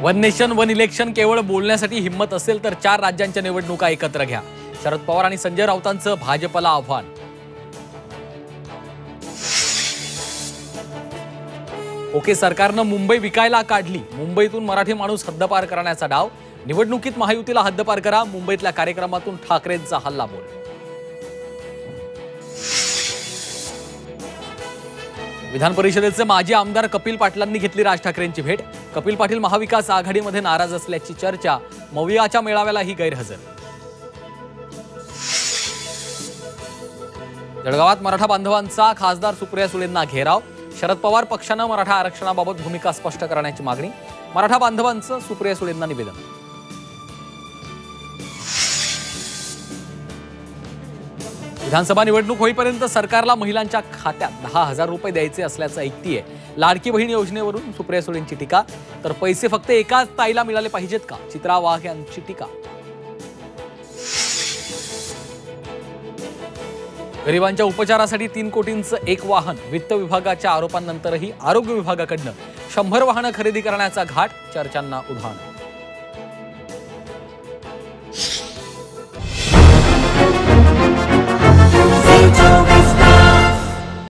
One nation one election केवळ बोलण्यासाठी हिम्मत असेल तर 4 राज्यांच्या निवडणुका एकत्र घ्या. शरद पवार आणि संजय राऊतांचं भाजपला आव्हान. ओके सरकारनं मुंबई विकायला काढली. मुंबईतून मराठी माणूस हद्दपार करण्याचा डाव. निवडणुकीत महायुतीला हद्दपार करा. मुंबईतल्या कार्यक्रमातून ठाकरेंचा हल्लाबोल. विधान परिषदेचे माजी आमदार कपिल पाटलांनी घेतली राज ठाकरेंची भेट. कपिल पाटील महाविकास आघाडीमध्ये नाराज असल्याची चर्चा. मवियाच्या मेळाव्यालाही गैरहजर. जळगावात मराठा बांधवांचा खासदार सुप्रिया सुळेंना घेराव. शरद पवार पक्षानं मराठा आरक्षणाबाबत भूमिका स्पष्ट करण्याची मागणी. मराठा बांधवांचं सुप्रिया सुळेंना निवेदन. विधानसभा निवडणूक होईपर्यंत सरकारला महिलांच्या खात्यात 10,000 रुपये द्यायचे असल्याचं ऐकतीये. लाडकी बहीण योजनेवरून सुप्रिया सुळेंची टीका. तर पैसे फक्त एकाच ताईला मिळाले पाहिजेत का? चित्रा वाघ यांची टीका. गरिबांच्या उपचारासाठी 3 कोटींचं एक वाहन. वित्त विभागाच्या आरोपांनंतरही आरोग्य विभागाकडनं 100 वाहनं खरेदी करण्याचा घाट. चर्चांना उधाण.